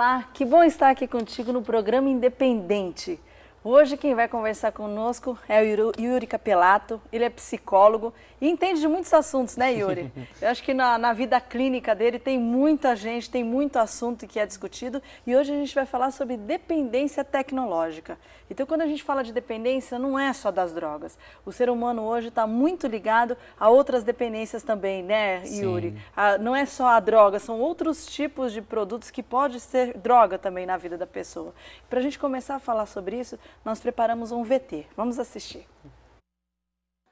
Olá, que bom estar aqui contigo no programa Independente. Hoje quem vai conversar conosco é o Yuri Capelato, ele é psicólogo e entende de muitos assuntos, né, Yuri? Eu acho que na vida clínica dele tem muita gente, tem muito assunto que é discutido e hoje a gente vai falar sobre dependência tecnológica. Então quando a gente fala de dependência não é só das drogas, o ser humano hoje está muito ligado a outras dependências também, né, Yuri? Não é só a droga, são outros tipos de produtos que pode ser droga também na vida da pessoa. Para a gente começar a falar sobre isso, nós preparamos um VT. Vamos assistir.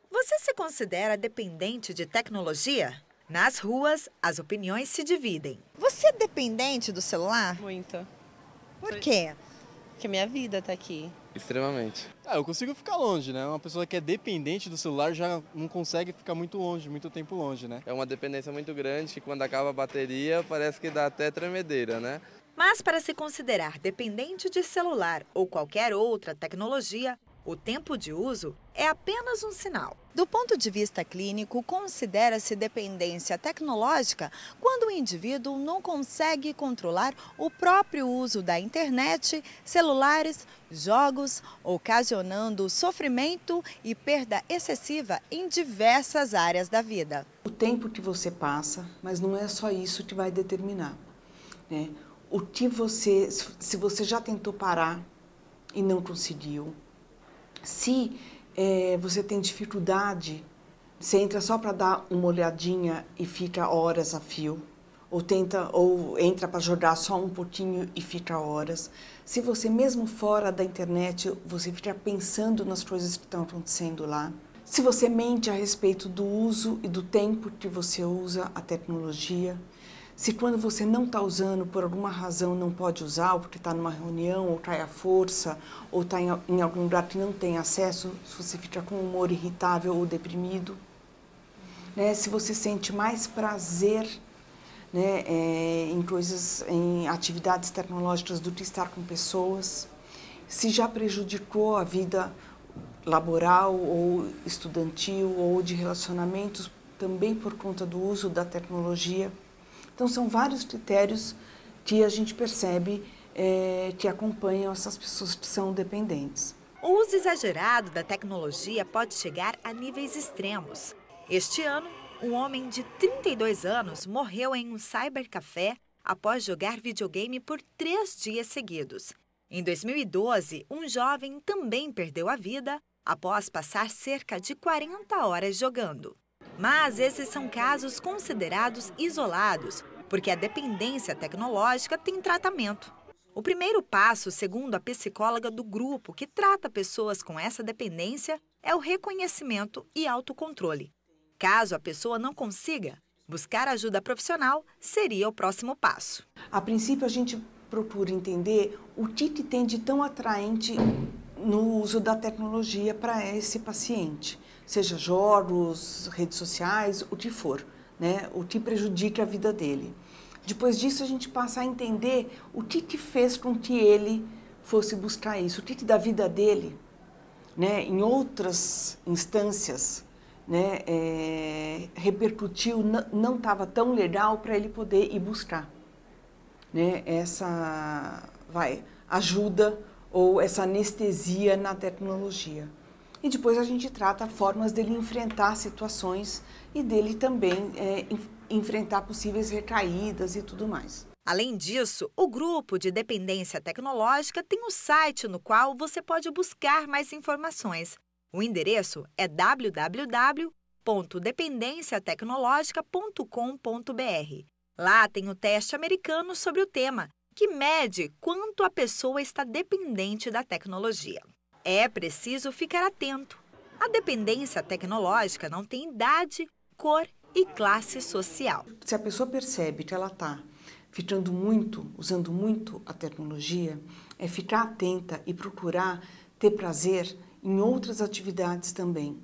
Você se considera dependente de tecnologia? Nas ruas, as opiniões se dividem. Você é dependente do celular? Muito. Por quê? Porque minha vida tá aqui. Extremamente. Eu consigo ficar longe, né? Uma pessoa que é dependente do celular já não consegue ficar muito longe, muito tempo longe, né? É uma dependência muito grande que quando acaba a bateria parece que dá até tremedeira, né? Mas para se considerar dependente de celular ou qualquer outra tecnologia, o tempo de uso é apenas um sinal. Do ponto de vista clínico, considera-se dependência tecnológica quando o indivíduo não consegue controlar o próprio uso da internet, celulares, jogos, ocasionando sofrimento e perda excessiva em diversas áreas da vida. O tempo que você passa, mas não é só isso que vai determinar, né? Se você já tentou parar e não conseguiu, se você tem dificuldade, você entra só para dar uma olhadinha e fica horas a fio, ou entra para jogar só um pouquinho e fica horas. Se você mesmo fora da internet, você fica pensando nas coisas que estão acontecendo lá. Se você mente a respeito do uso e do tempo que você usa a tecnologia. Se quando você não está usando, por alguma razão não pode usar, ou porque está numa reunião, ou cai à força, ou está em algum lugar que não tem acesso, se você fica com humor irritável ou deprimido, né? Se você sente mais prazer, né, em atividades tecnológicas do que estar com pessoas, se já prejudicou a vida laboral ou estudantil ou de relacionamentos, também por conta do uso da tecnologia. Então, são vários critérios que a gente percebe que acompanham essas pessoas que são dependentes. O uso exagerado da tecnologia pode chegar a níveis extremos. Este ano, um homem de 32 anos morreu em um cybercafé após jogar videogame por 3 dias seguidos. Em 2012, um jovem também perdeu a vida após passar cerca de 40 horas jogando. Mas esses são casos considerados isolados, porque a dependência tecnológica tem tratamento. O primeiro passo, segundo a psicóloga do grupo que trata pessoas com essa dependência, é o reconhecimento e autocontrole. Caso a pessoa não consiga, buscar ajuda profissional seria o próximo passo. A princípio, a gente procura entender o que tem de tão atraente no uso da tecnologia para esse paciente. Seja jogos, redes sociais, o que for, né? O que prejudica a vida dele. Depois disso, a gente passa a entender o que fez com que ele fosse buscar isso, o que da vida dele, né, em outras instâncias, né, repercutiu, não estava tão legal para ele poder ir buscar, né, essa ajuda ou essa anestesia na tecnologia. E depois a gente trata formas dele enfrentar situações e dele também enfrentar possíveis recaídas e tudo mais. Além disso, o grupo de dependência tecnológica tem um site no qual você pode buscar mais informações. O endereço é www.dependenciatecnologica.com.br. Lá tem o teste americano sobre o tema, que mede quanto a pessoa está dependente da tecnologia. É preciso ficar atento. A dependência tecnológica não tem idade, cor e classe social. Se a pessoa percebe que ela está ficando muito, usando muito a tecnologia, é ficar atenta e procurar ter prazer em outras atividades também.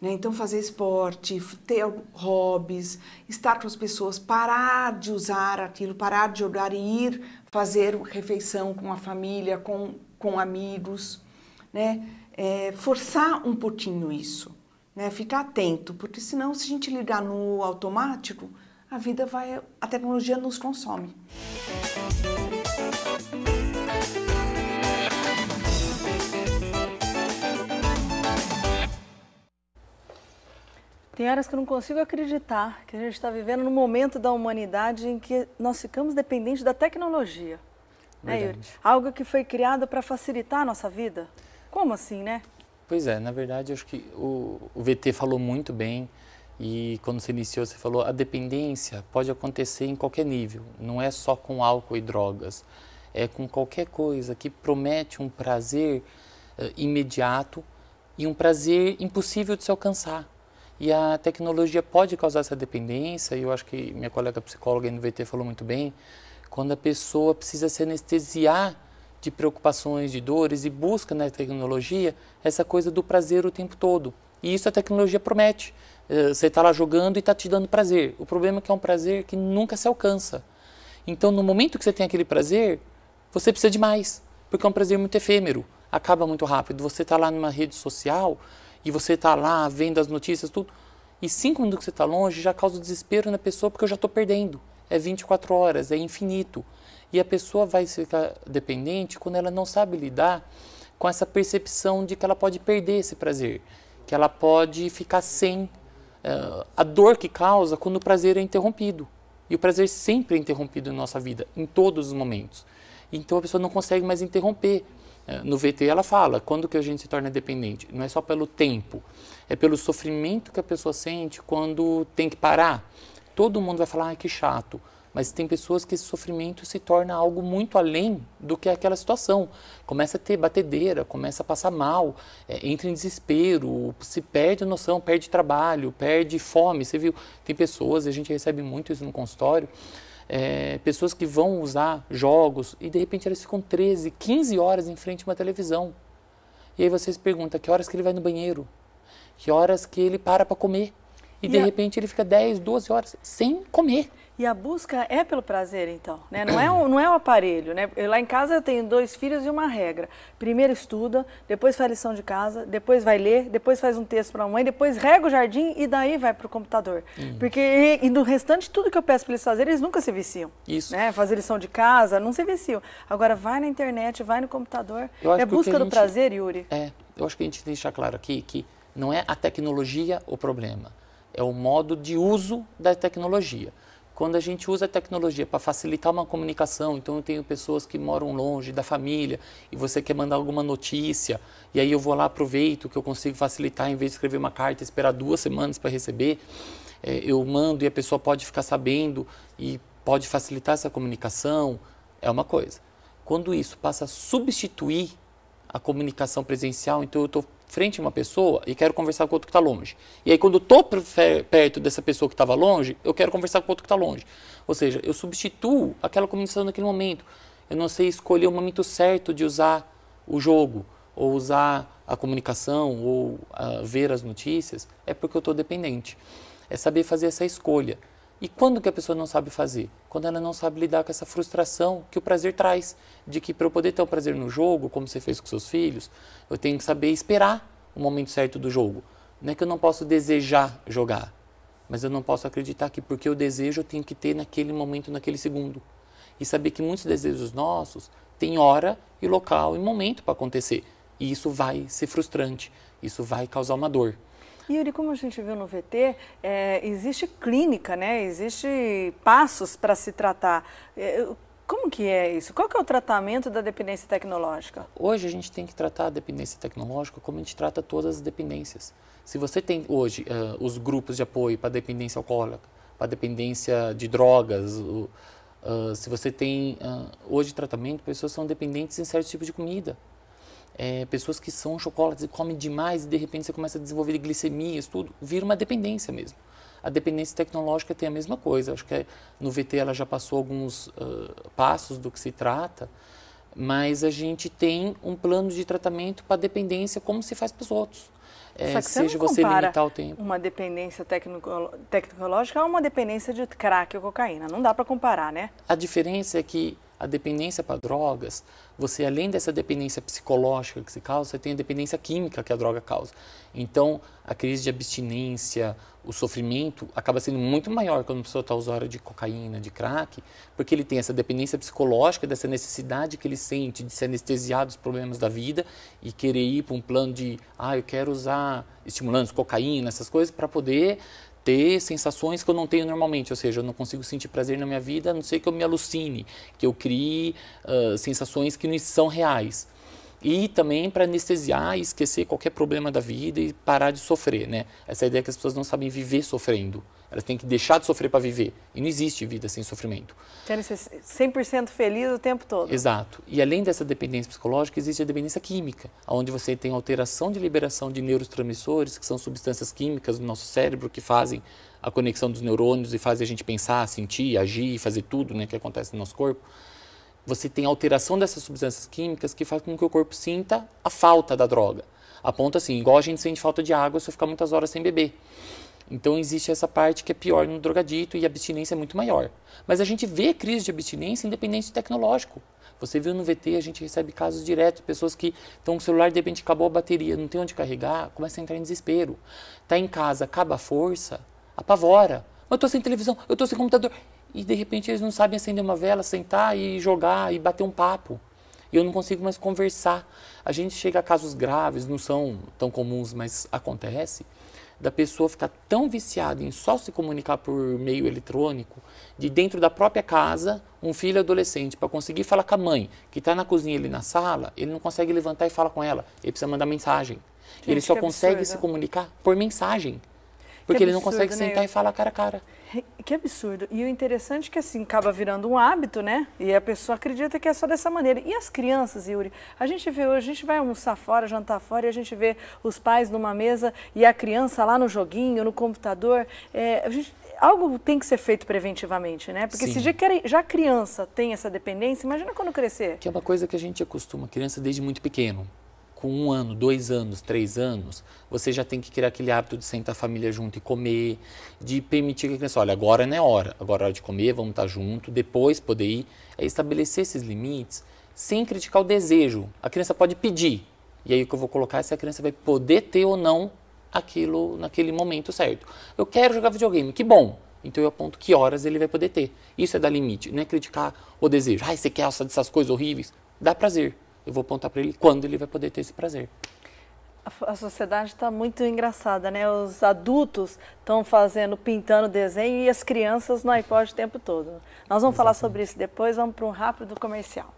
Né? Então, fazer esporte, ter hobbies, estar com as pessoas, parar de usar aquilo, parar de jogar e ir fazer refeição com a família, com amigos. Né? Forçar um pouquinho isso, né? Ficar atento, porque senão se a gente ligar no automático, a tecnologia nos consome. Tem horas que eu não consigo acreditar que a gente está vivendo num momento da humanidade em que nós ficamos dependentes da tecnologia. Né, Yuri? Algo que foi criado para facilitar a nossa vida. Como assim, né? Pois é, na verdade, acho que o VT falou muito bem e quando você iniciou, você falou a dependência pode acontecer em qualquer nível, não é só com álcool e drogas, é com qualquer coisa que promete um prazer imediato e um prazer impossível de se alcançar. E a tecnologia pode causar essa dependência, e eu acho que minha colega psicóloga aí no VT falou muito bem, quando a pessoa precisa se anestesiar de preocupações, de dores e busca na tecnologia essa coisa do prazer o tempo todo. E isso a tecnologia promete. Você está lá jogando e está te dando prazer. O problema é que é um prazer que nunca se alcança. Então, no momento que você tem aquele prazer, você precisa de mais, porque é um prazer muito efêmero, acaba muito rápido. Você está lá numa rede social e você está lá vendo as notícias, tudo, e 5 minutos que você está longe já causa desespero na pessoa porque eu já estou perdendo. É 24 horas, é infinito. E a pessoa vai ficar dependente quando ela não sabe lidar com essa percepção de que ela pode perder esse prazer, que ela pode ficar sem a dor que causa quando o prazer é interrompido. E o prazer sempre é interrompido na nossa vida, em todos os momentos. Então a pessoa não consegue mais interromper. No VT ela fala, quando que a gente se torna dependente? Não é só pelo tempo, é pelo sofrimento que a pessoa sente quando tem que parar. Todo mundo vai falar, que chato, mas tem pessoas que esse sofrimento se torna algo muito além do que aquela situação. Começa a ter batedeira, começa a passar mal, entra em desespero, se perde a noção, perde trabalho, perde fome. Você viu, tem pessoas, a gente recebe muito isso no consultório, pessoas que vão usar jogos e de repente elas ficam 13, 15 horas em frente a uma televisão. E aí você se pergunta, que horas que ele vai no banheiro? Que horas que ele para comer? E de repente ele fica 10, 12 horas sem comer. E a busca é pelo prazer, então, né? Não é o aparelho, né? Lá em casa eu tenho 2 filhos e uma regra. Primeiro estuda, depois faz lição de casa, depois vai ler, depois faz um texto para a mãe, depois rega o jardim e daí vai para o computador. Porque e no restante, tudo que eu peço para eles fazerem, eles nunca se viciam. Isso. Né? Fazer lição de casa, não se viciam. Agora vai na internet, vai no computador. É busca do prazer, Yuri? Eu acho que a gente tem que deixar claro aqui que não é a tecnologia o problema. É o modo de uso da tecnologia. Quando a gente usa a tecnologia para facilitar uma comunicação, então eu tenho pessoas que moram longe da família e você quer mandar alguma notícia, e aí eu vou lá, aproveito que eu consigo facilitar, em vez de escrever uma carta e esperar 2 semanas para receber, eu mando e a pessoa pode ficar sabendo e pode facilitar essa comunicação, é uma coisa. Quando isso passa a substituir a comunicação presencial, então eu estou frente a uma pessoa e quero conversar com outro que está longe. E aí, quando eu estou perto dessa pessoa que estava longe, eu quero conversar com outro que está longe. Ou seja, eu substituo aquela comunicação naquele momento. Eu não sei escolher o momento certo de usar o jogo, ou usar a comunicação, ou ver as notícias, é porque eu estou dependente. É saber fazer essa escolha. E quando que a pessoa não sabe fazer? Quando ela não sabe lidar com essa frustração que o prazer traz, de que para eu poder ter o prazer no jogo, como você fez com seus filhos, eu tenho que saber esperar o momento certo do jogo. Não é que eu não posso desejar jogar, mas eu não posso acreditar que porque eu desejo eu tenho que ter naquele momento, naquele segundo. E saber que muitos desejos nossos têm hora e local e momento para acontecer. E isso vai ser frustrante, isso vai causar uma dor. Yuri, como a gente viu no VT, existe clínica, né? Existe passos para se tratar. Como que é isso? Qual que é o tratamento da dependência tecnológica? Hoje a gente tem que tratar a dependência tecnológica como a gente trata todas as dependências. Se você tem hoje os grupos de apoio para dependência alcoólica, para dependência de drogas, se você tem hoje tratamento, pessoas são dependentes em certos tipos de comida. Pessoas que são chocolates e comem demais e de repente você começa a desenvolver glicemias, tudo, vira uma dependência mesmo. A dependência tecnológica tem a mesma coisa, acho que no VT ela já passou alguns passos do que se trata, mas a gente tem um plano de tratamento para a dependência como se faz para os outros. Seja você limitar o tempo. Uma dependência tecnológica a uma dependência de crack ou cocaína, não dá para comparar, né? A diferença é que A dependência para drogas, você além dessa dependência psicológica que se causa, você tem a dependência química que a droga causa. Então, a crise de abstinência, o sofrimento acaba sendo muito maior quando a pessoa está usuária de cocaína, de crack, porque ele tem essa dependência psicológica, dessa necessidade que ele sente de se anestesiar dos problemas da vida e querer ir para um plano de, eu quero usar estimulantes, cocaína, essas coisas, para poder ter sensações que eu não tenho normalmente, ou seja, eu não consigo sentir prazer na minha vida, a não ser que eu me alucine, que eu crie sensações que não são reais. E também para anestesiar e esquecer qualquer problema da vida e parar de sofrer, né? Essa ideia que as pessoas não sabem viver sofrendo. Elas têm que deixar de sofrer para viver. E não existe vida sem sofrimento. Querem ser 100% feliz o tempo todo. Exato. E além dessa dependência psicológica, existe a dependência química, onde você tem alteração de liberação de neurotransmissores, que são substâncias químicas do nosso cérebro que fazem a conexão dos neurônios e fazem a gente pensar, sentir, agir, fazer tudo, né, que acontece no nosso corpo. Você tem alteração dessas substâncias químicas que faz com que o corpo sinta a falta da droga. A ponto assim, igual a gente sente falta de água se eu ficar muitas horas sem beber. Então existe essa parte que é pior no drogadito e a abstinência é muito maior. Mas a gente vê crise de abstinência independente de tecnológico. Você viu no VT, a gente recebe casos diretos, pessoas que estão com o celular, de repente acabou a bateria, não tem onde carregar, começa a entrar em desespero. Está em casa, acaba a força, apavora. Eu estou sem televisão, eu estou sem computador. E de repente eles não sabem acender uma vela, sentar e jogar e bater um papo. E eu não consigo mais conversar. A gente chega a casos graves, não são tão comuns, mas acontece, da pessoa ficar tão viciada em só se comunicar por meio eletrônico, de dentro da própria casa, um filho adolescente, para conseguir falar com a mãe, que está na cozinha ali na sala, ele não consegue levantar e falar com ela. Ele precisa mandar mensagem. Gente, ele só consegue se comunicar por mensagem. Porque ele não consegue sentar e falar cara a cara. Que absurdo. E o interessante é que assim, acaba virando um hábito, né? E a pessoa acredita que é só dessa maneira. E as crianças, Yuri? A gente vê hoje, a gente vai almoçar fora, jantar fora, e a gente vê os pais numa mesa e a criança lá no joguinho, no computador. Algo tem que ser feito preventivamente, né? Porque se já a criança tem essa dependência, imagina quando crescer. Que é uma coisa que a gente acostuma, a criança desde muito pequeno. Com 1 ano, 2 anos, 3 anos, você já tem que criar aquele hábito de sentar a família junto e comer, de permitir que a criança, olha, agora não é hora, agora é hora de comer, vamos estar junto, depois poder ir. É estabelecer esses limites sem criticar o desejo. A criança pode pedir, e aí o que eu vou colocar é se a criança vai poder ter ou não aquilo naquele momento certo. Eu quero jogar videogame, que bom. Então eu aponto que horas ele vai poder ter. Isso é dar limite, não é criticar o desejo. Você quer dessas coisas horríveis? Dá prazer. Eu vou apontar para ele quando ele vai poder ter esse prazer. A sociedade está muito engraçada, né? Os adultos estão pintando desenho e as crianças no iPod o tempo todo. Nós vamos falar sobre isso depois, vamos para um rápido comercial.